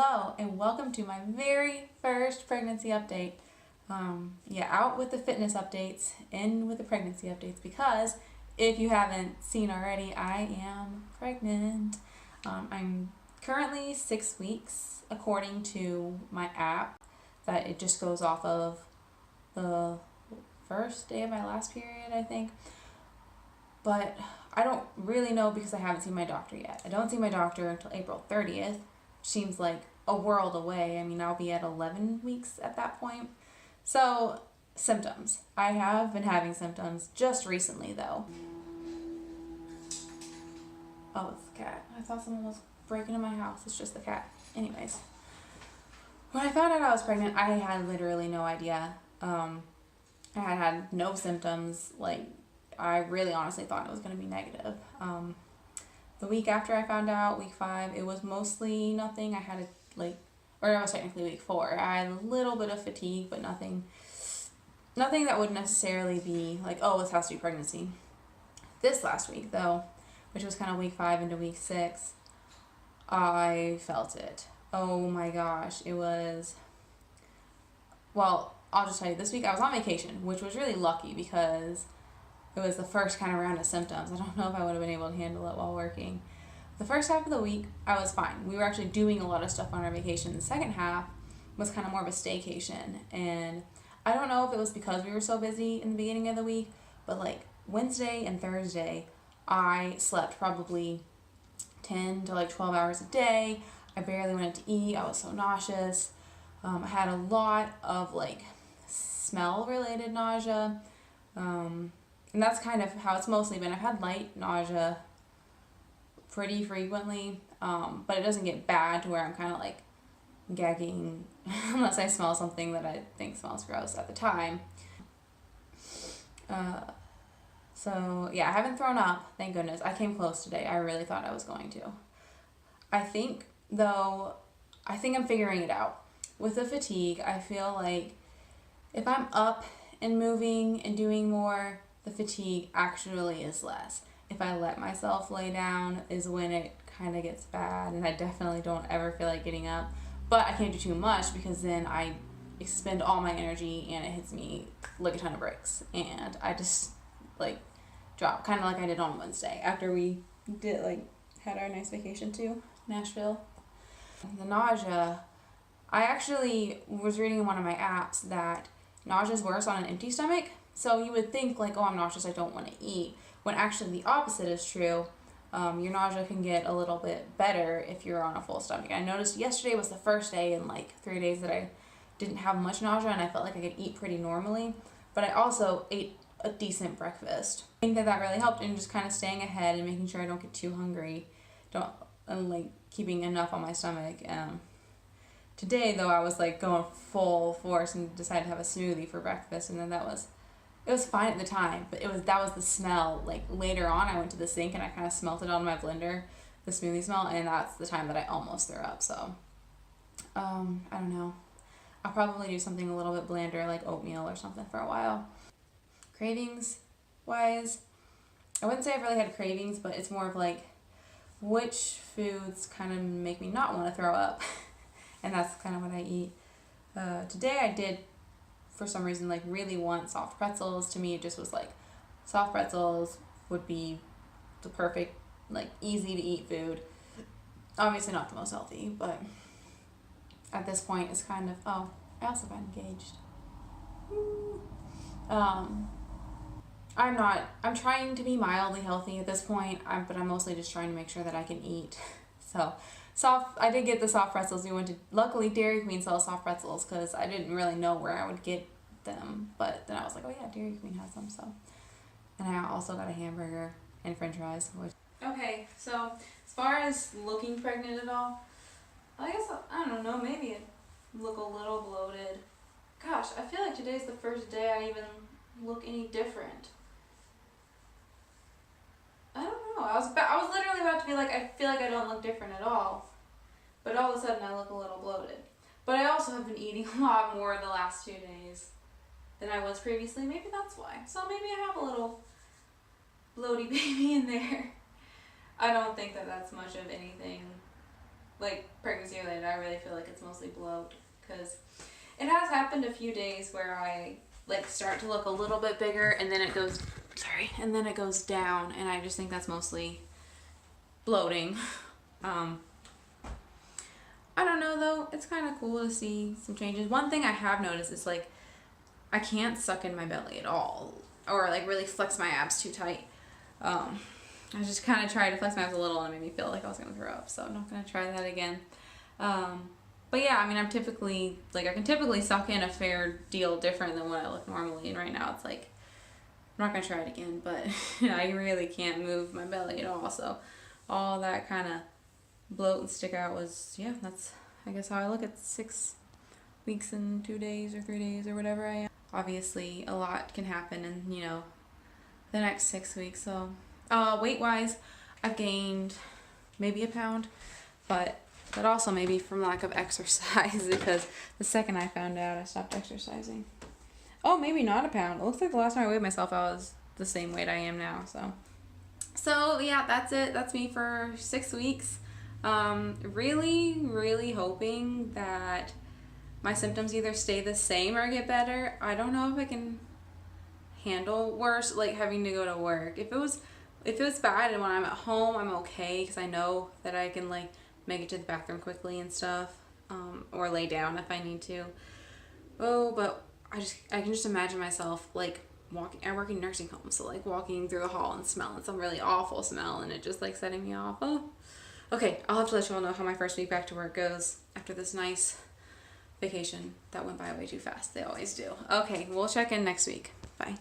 Hello and welcome to my very first pregnancy update. Out with the fitness updates, in with the pregnancy updates, because if you haven't seen already, I am pregnant. I'm currently 6 weeks according to my app that it just goes off of the first day of my last period, I think. But I don't really know because I haven't seen my doctor yet. I don't see my doctor until April 30th. Seems like a world away. I mean, I'll be at 11 weeks at that point. So, symptoms. I have been having symptoms just recently, though. Oh, it's the cat. I thought someone was breaking into my house. It's just the cat. Anyways. When I found out I was pregnant, I had literally no idea. I had no symptoms. I really honestly thought it was going to be negative. The week after I found out, week 5, it was mostly nothing. I had or it was technically week 4. I had a little bit of fatigue, but nothing that would necessarily be like, oh, this has to be pregnancy. This last week, though, which was kind of week 5 into week 6, I felt it. Oh my gosh, it was, well, I'll just tell you, this week I was on vacation, which was really lucky because it was the first kind of round of symptoms. I don't know if I would have been able to handle it while working. The first half of the week, I was fine. We were actually doing a lot of stuff on our vacation. The second half was kind of more of a staycation. And I don't know if it was because we were so busy in the beginning of the week, but Wednesday and Thursday, I slept probably 10 to 12 hours a day. I barely went to eat. I was so nauseous. I had a lot of smell-related nausea. And that's kind of how it's mostly been. I've had light nausea pretty frequently, but it doesn't get bad to where I'm kind of gagging unless I smell something that I think smells gross at the time. I haven't thrown up, thank goodness. I came close today. I really thought I was going to. I think I'm figuring it out. With the fatigue, I feel like if I'm up and moving and doing more, the fatigue actually is less. If I let myself lay down is when it kind of gets bad, and I definitely don't ever feel like getting up. But I can't do too much because then I expend all my energy and it hits me like a ton of bricks, and I just drop, kind of like I did on Wednesday after we did had our nice vacation to Nashville. The nausea, I actually was reading in one of my apps that nausea is worse on an empty stomach. So you would think oh, I'm nauseous, I don't want to eat, when actually the opposite is true. Your nausea can get a little bit better if you're on a full stomach. I noticed yesterday was the first day in 3 days that I didn't have much nausea, and I felt like I could eat pretty normally, but I also ate a decent breakfast. I think that really helped in just kind of staying ahead and making sure I don't get too hungry, keeping enough on my stomach. Today though, I was going full force and decided to have a smoothie for breakfast, and then it was fine at the time, but that was the smell. Later on, I went to the sink and I kind of smelt it on my blender, the smoothie smell, and that's the time that I almost threw up. So, I don't know. I'll probably do something a little bit blander, like oatmeal or something for a while. Cravings wise, I wouldn't say I've really had cravings, but it's more of which foods kind of make me not want to throw up, and that's kind of what I eat. Today I did, for some reason, really want soft pretzels. To me, it just was soft pretzels would be the perfect, easy to eat food. Obviously not the most healthy, but at this point it's kind of, oh, I also got engaged. I'm trying to be mildly healthy at this point, but I'm mostly just trying to make sure that I can eat. So, I did get the soft pretzels. Luckily Dairy Queen sells soft pretzels because I didn't really know where I would get them. But then I was like, oh yeah, Dairy Queen has them, so. And I also got a hamburger and french fries. Okay, so as far as looking pregnant at all, I guess, I don't know, maybe it look a little bloated. Gosh, I feel like today's the first day I even look any different. I don't know. I was literally about to be I feel like I don't look different at all. But all of a sudden I look a little bloated. But I also have been eating a lot more the last 2 days than I was previously. Maybe that's why. So maybe I have a little bloaty baby in there. I don't think that that's much of anything like pregnancy related, I really feel like it's mostly bloat, because it has happened a few days where I like start to look a little bit bigger and then it goes, and then it goes down, and I just think that's mostly bloating. I don't know though, it's kind of cool to see some changes. One thing I have noticed is like I can't suck in my belly at all, or like really flex my abs too tight. I just kind of tried to flex my abs a little and it made me feel like I was going to throw up, so I'm not going to try that again. But yeah, I mean, I'm typically, like, I can typically suck in a fair deal different than what I look normally, and right now it's like, I'm not going to try it again, but I really can't move my belly at all, so all that kind of bloat and stick out was, yeah, that's, I guess, how I look at 6 weeks and 2 days or 3 days or whatever I am. Obviously, a lot can happen in, you know, the next 6 weeks, so weight-wise, I've gained maybe a pound, but also maybe from lack of exercise, because the second I found out, I stopped exercising. Oh, maybe not a pound. It looks like the last time I weighed myself, I was the same weight I am now, so yeah, that's it. That's me for 6 weeks. Really hoping that my symptoms either stay the same or get better. I don't know if I can handle worse, like having to go to work. If it was bad and when I'm at home, I'm okay, because I know that I can like make it to the bathroom quickly and stuff, or lay down if I need to. Oh, but I can just imagine myself like walking. I work in nursing homes, so like walking through the hall and smelling some really awful smell, and it just like setting me off. Oh, okay. I'll have to let you all know how my first week back to work goes after this nice vacation that went by way too fast. They always do. Okay, we'll check in next week. Bye.